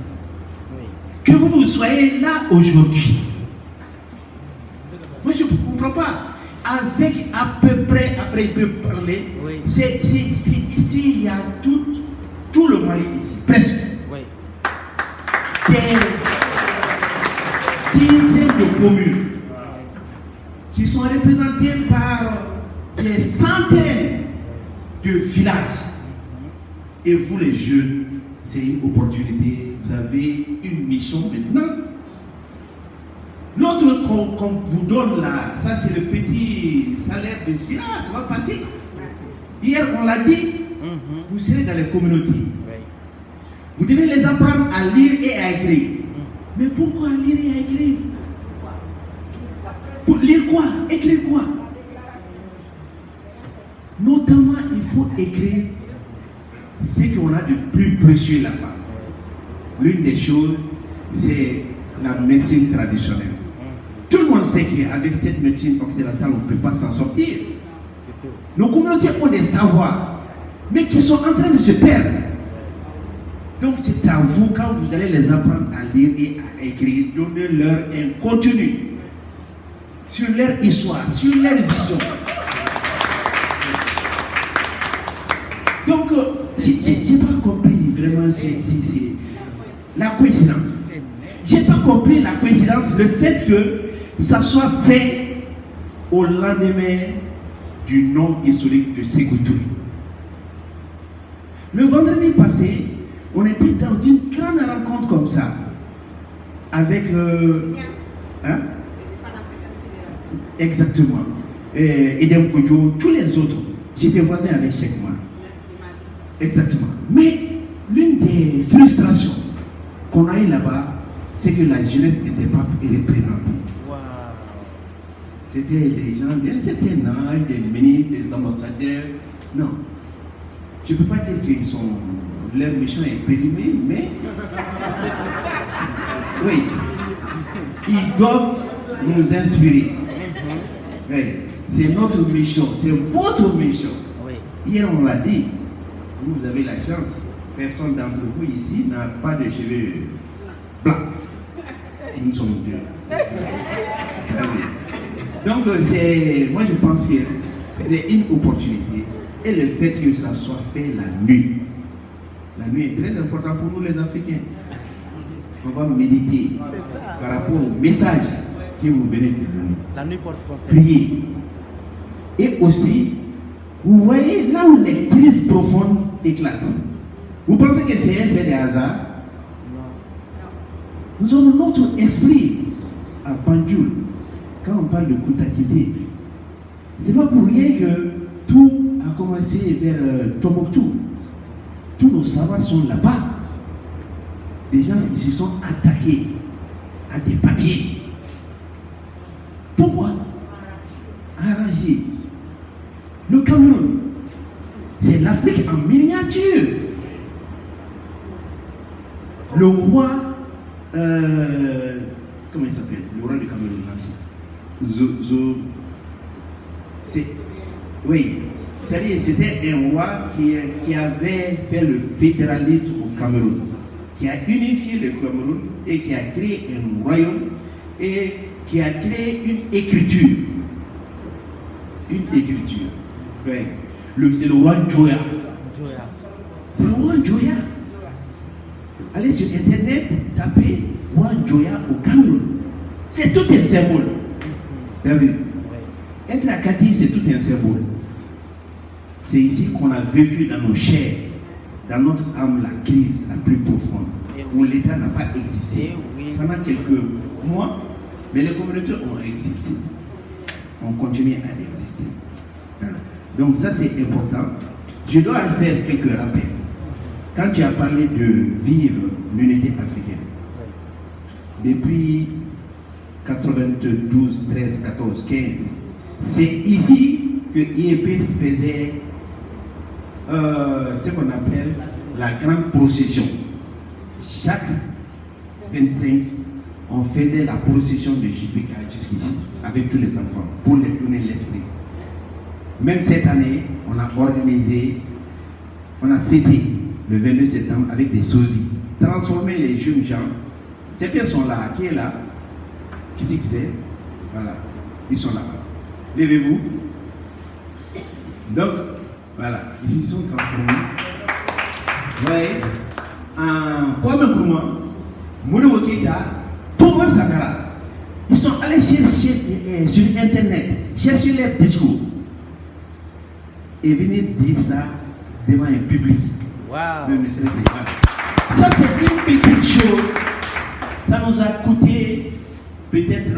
Que vous soyez là aujourd'hui. Moi je ne comprends pas. Avec à peu près, après il peut parler, c'est ici, il y a tout le Mali ici, presque. dizaines de communes qui sont représentées par des centaines de villages. Et vous les jeunes, c'est une opportunité, vous avez une mission maintenant. L'autre qu'on vous donne là, ça c'est le petit salaire de cela, ça va passer. Hier on l'a dit, vous serez dans les communautés. Vous devez les apprendre à lire et à écrire. Mais pourquoi lire et à écrire? Pour lire quoi? Écrire quoi? Notamment, il faut écrire ce qu'on a de plus précieux là-bas. L'une des choses, c'est la médecine traditionnelle. Tout le monde sait qu'avec cette médecine occidentale, on ne peut pas s'en sortir. Nos communautés ont des savoirs, mais qui sont en train de se perdre. Donc c'est à vous, quand vous allez les apprendre à lire et à écrire, donnez-leur un contenu sur leur histoire, sur leur vision. Donc, j'ai pas compris vraiment la coïncidence. J'ai pas compris la coïncidence, le fait que ça soit fait au lendemain du nom historique de Sékou Touré. Le vendredi passé, on était dans une grande rencontre comme ça, avec exactement, Edem Kodjo, tous les autres. J'étais voisin avec Cheikh Mar. Exactement. Mais l'une des frustrations qu'on a eu là-bas, c'est que la jeunesse n'était pas représentée. C'était des gens d'un certain âge, des ministres, des ambassadeurs. Non. Je ne peux pas dire qu'ils sont. Leur mission est périmée, mais. Oui. Ils doivent nous inspirer. Oui. C'est notre mission, c'est votre mission. Hier, on l'a dit. Vous avez la chance. Personne d'entre vous ici n'a pas de cheveux blancs. Nous sommes deux. Donc, moi je pense que c'est une opportunité. Et le fait que ça soit fait la nuit est très important pour nous les Africains. On va méditer par rapport au message que vous venez de donner. La nuit porte conseil. Prier. Et aussi, vous voyez là où les crises profondes éclatent. Vous pensez que c'est un fait de hasard? Nous avons notre esprit à Banjul. Quand on parle de Koutakité, c'est pas pour rien que tout a commencé vers Tombouctou. Tous nos savoirs sont là-bas. Des gens qui se sont attaqués à des papiers. Pourquoi? Arranger. Le Cameroun, c'est l'Afrique en miniature. Le roi, comment il s'appelle? Le roi du Cameroun, oui, c'est-à-dire c'était un roi qui avait fait le fédéralisme au Cameroun, qui a unifié le Cameroun et qui a créé un royaume et qui a créé une écriture. Une écriture. Oui. C'est le roi Joya. C'est le roi Joya. Allez sur internet, tapez roi Joya au Cameroun. C'est tout un symbole. Vous avez vu? Être à Kati, c'est tout un symbole. C'est ici qu'on a vécu dans nos chairs, dans notre âme, la crise la plus profonde, où l'État n'a pas existé pendant quelques mois, mais les communautés ont existé. On continue à exister. Voilà. Donc ça c'est important. Je dois faire quelques rappels. Quand tu as parlé de vivre l'unité africaine, depuis 92, 13, 14, 15, c'est ici que IEP faisait ce qu'on appelle la grande procession. Chaque 25, on faisait la procession de JPK jusqu'ici, avec tous les enfants, pour les donner l'esprit. Même cette année, on a organisé, on a fêté le 22 septembre avec des sosies. Transformer les jeunes gens. Ces personnes là, qui est là? Qui c'est qui c'est? Voilà, ils sont là-bas. Levez-vous. Donc, voilà, ils sont transformés. Vous voyez, en Kwame Nkrumah, Modibo Keïta, Thomas Sankara, Ils sont allés chercher sur Internet, chercher leur discours. Et venir dire ça devant un public. Wow. Ça, c'est une petite chose. Ça nous a coûté peut-être.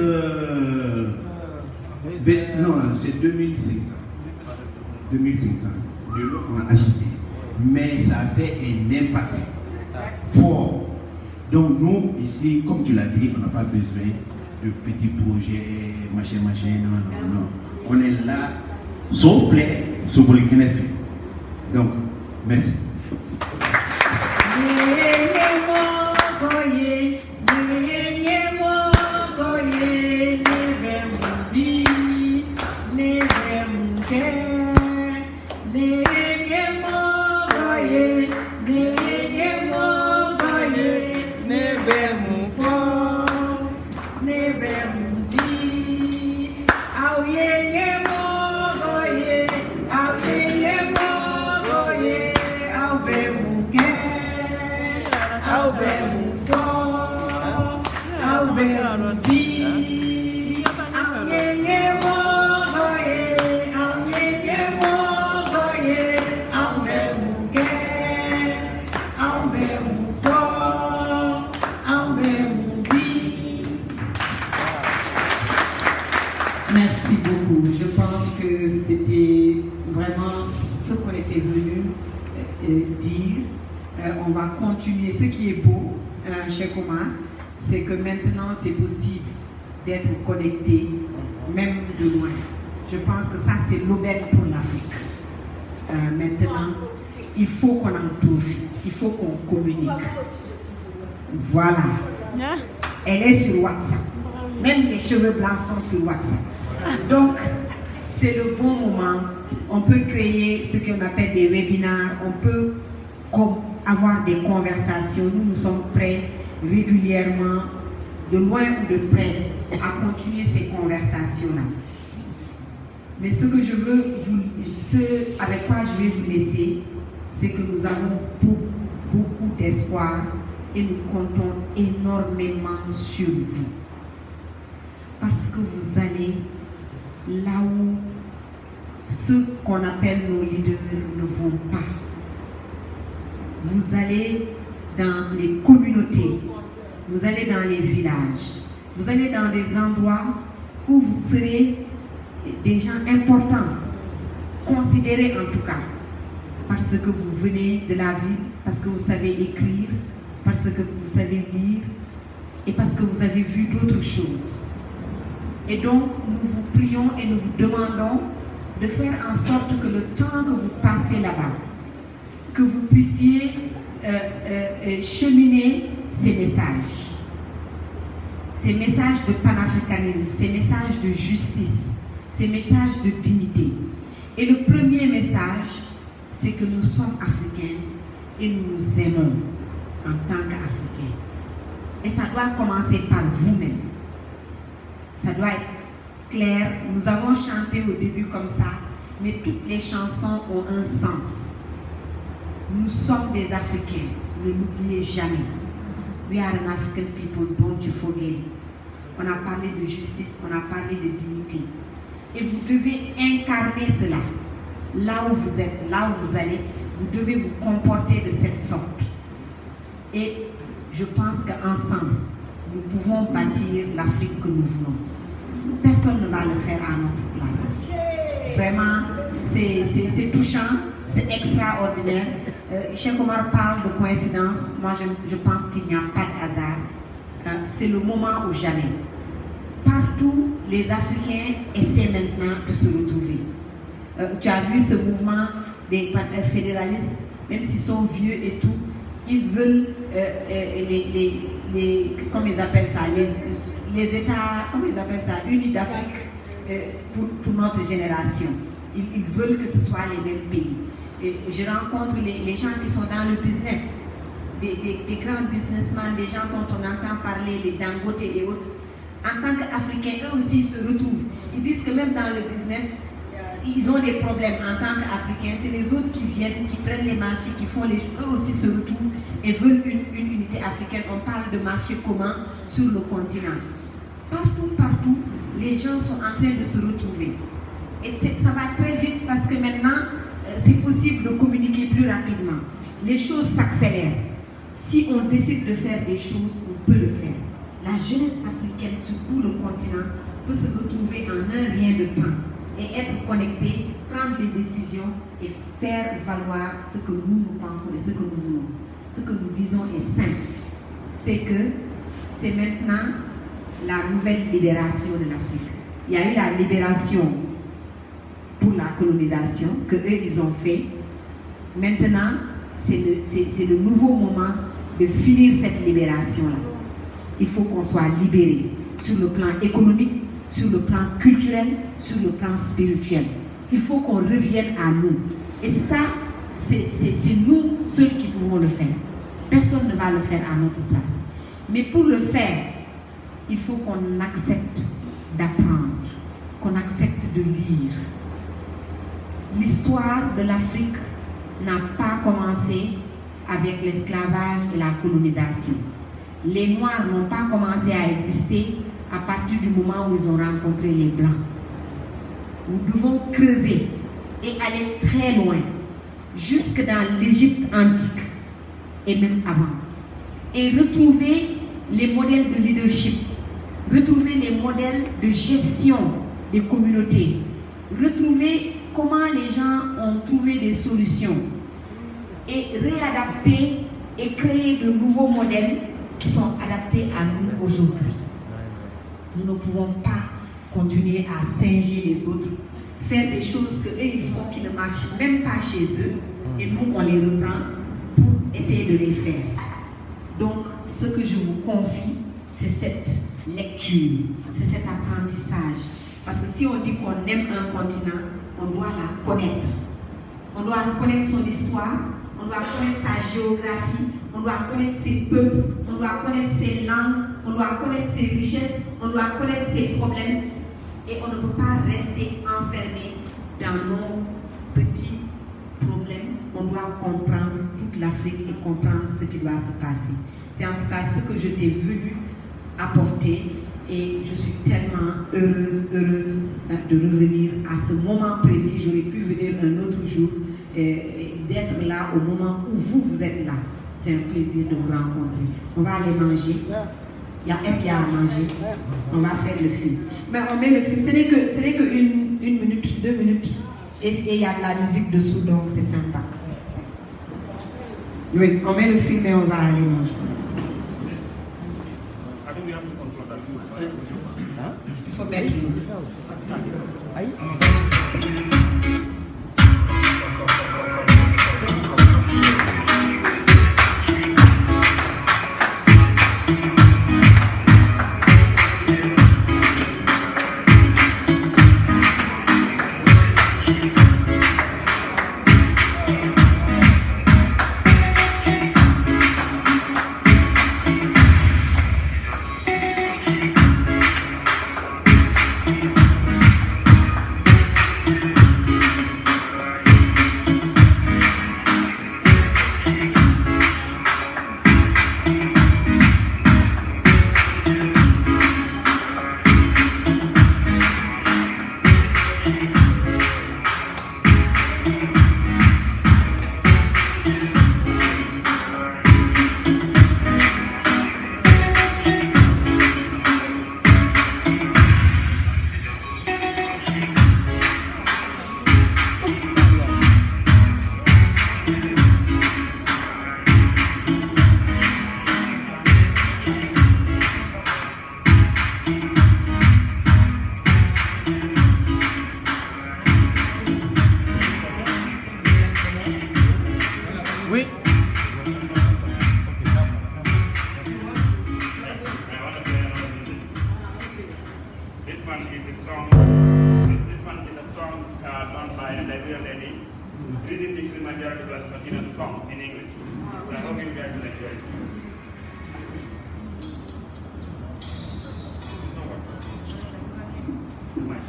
Non, c'est 2500. 2500 de l'eau qu'on a acheté. Mais ça a fait un impact fort. Donc, nous, ici, comme tu l'as dit, on n'a pas besoin de petits projets, machin. Non. On est là, sauf les Sobolikene fait. Donc, merci. Merci beaucoup. Je pense que c'était vraiment ce qu'on était venu dire. On va continuer. Ce qui est beau, chez Omar, c'est que maintenant c'est possible d'être connecté, même de loin. Je pense que ça c'est l'aubaine pour l'Afrique. Maintenant, il faut qu'on en profite, il faut qu'on communique. Voilà. Elle est sur WhatsApp. Même les cheveux blancs sont sur WhatsApp. Donc, c'est le bon moment. On peut créer ce qu'on appelle des webinaires. On peut avoir des conversations. Nous sommes prêts régulièrement, de loin ou de près, à continuer ces conversations-là. Mais ce que je veux ce avec quoi je vais vous laisser, c'est que nous avons beaucoup d'espoir et nous comptons énormément sur vous. Parce que vous allez là où ceux qu'on appelle nos leaders ne vont pas. Vous allez dans les communautés, vous allez dans les villages, vous allez dans des endroits où vous serez des gens importants, considérés en tout cas, parce que vous venez de la ville, parce que vous savez écrire, parce que vous savez lire et parce que vous avez vu d'autres choses. Et donc, nous vous prions et nous vous demandons de faire en sorte que le temps que vous passez là-bas, que vous puissiez cheminer ces messages de panafricanisme, ces messages de justice, ces messages de dignité. Et le premier message, c'est que nous sommes africains et nous nous aimons en tant qu'Africains. Et ça doit commencer par vous-même. Ça doit être clair. Nous avons chanté au début comme ça, mais toutes les chansons ont un sens. Nous sommes des Africains, ne l'oubliez jamais. We are an African people, don't you forget. On a parlé de justice, on a parlé de dignité. Et vous devez incarner cela. Là où vous êtes, là où vous allez, vous devez vous comporter de cette sorte. Et je pense qu'ensemble, nous pouvons bâtir l'Afrique que nous voulons. Personne ne va le faire à notre place. Vraiment, c'est touchant, c'est extraordinaire. Cheikh Omar parle de coïncidence. Moi, je pense qu'il n'y a pas de hasard. C'est le moment ou jamais. Partout, les Africains essaient maintenant de se retrouver. Tu as vu ce mouvement des fédéralistes, même s'ils sont vieux et tout, ils veulent comment ils appellent ça, les États, comment ils appellent ça, unis d'Afrique pour notre génération. Ils veulent que ce soit les mêmes pays. Et je rencontre les gens qui sont dans le business, des grands businessmen, des gens dont on entend parler, les Dangote et autres. En tant qu'Africains, eux aussi se retrouvent. Ils disent que même dans le business, ils ont des problèmes en tant qu'Africains. C'est les autres qui viennent, qui prennent les marchés, qui font les... Eux aussi se retrouvent et veulent une unité africaine. On parle de marché commun sur le continent. partout, les gens sont en train de se retrouver. Et ça va très vite parce que maintenant, c'est possible de communiquer plus rapidement. Les choses s'accélèrent. Si on décide de faire des choses, on peut le faire. La jeunesse africaine sur tout le continent peut se retrouver en un rien de temps et être connectée, prendre des décisions et faire valoir ce que nous pensons et ce que nous voulons. Ce que nous disons est simple. C'est que c'est maintenant la nouvelle libération de l'Afrique. Il y a eu la libération pour la colonisation que eux ils ont fait. Maintenant, c'est le nouveau moment de finir cette libération-là. Il faut qu'on soit libéré sur le plan économique, sur le plan culturel, sur le plan spirituel. Il faut qu'on revienne à nous. Et ça, c'est nous seuls qui pouvons le faire. Personne ne va le faire à notre place. Mais pour le faire, il faut qu'on accepte d'apprendre, qu'on accepte de lire. L'histoire de l'Afrique n'a pas commencé avec l'esclavage et la colonisation. Les Noirs n'ont pas commencé à exister à partir du moment où ils ont rencontré les Blancs. Nous devons creuser et aller très loin, jusque dans l'Égypte antique et même avant, et retrouver les modèles de leadership, retrouver les modèles de gestion des communautés, retrouver comment les gens ont trouvé des solutions et réadapter et créer de nouveaux modèles qui sont adaptés à nous aujourd'hui. Nous ne pouvons pas continuer à singer les autres, faire des choses qu'eux ils font qui ne marchent même pas chez eux et nous on les reprend pour essayer de les faire. Donc ce que je vous confie, c'est cette lecture, c'est cet apprentissage. Parce que si on dit qu'on aime un continent, on doit la connaître. On doit connaître son histoire, on doit connaître sa géographie, on doit connaître ses peuples, on doit connaître ses langues, on doit connaître ses richesses, on doit connaître ses problèmes. Et on ne peut pas rester enfermé dans nos petits problèmes. On doit comprendre toute l'Afrique et comprendre ce qui doit se passer. C'est en tout cas ce que je t'ai venu apporter. Et je suis tellement heureuse de revenir à ce moment précis. J'aurais pu venir un autre jour et d'être là au moment où vous êtes là. C'est un plaisir de vous rencontrer. On va aller manger. Est-ce qu'il y a à manger? On va faire le film. Mais on met le film. Ce n'est que une minute, 2 minutes. Et il y a de la musique dessous, donc c'est sympa. Oui, on met le film et on va aller manger. Il faut mettre.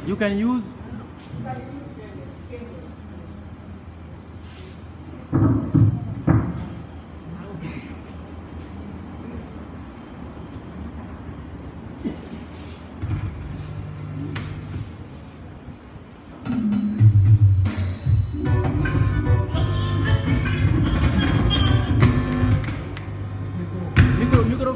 You can use. Thank you.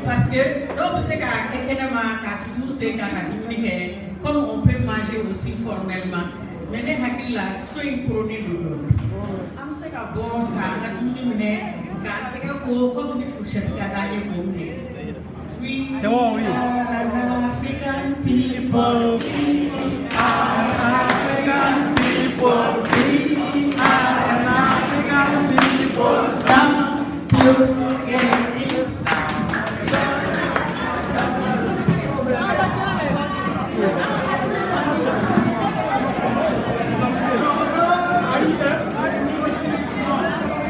Parce que donc c'est comme on peut manger aussi formellement. Mais les hakila soit produit de l'eau. Am se ka bon ka aduni mne ka se ka ko comme ni fourchette ka d'aller bonne. Oui. C'est bon, oui. African people. African people. We are African people.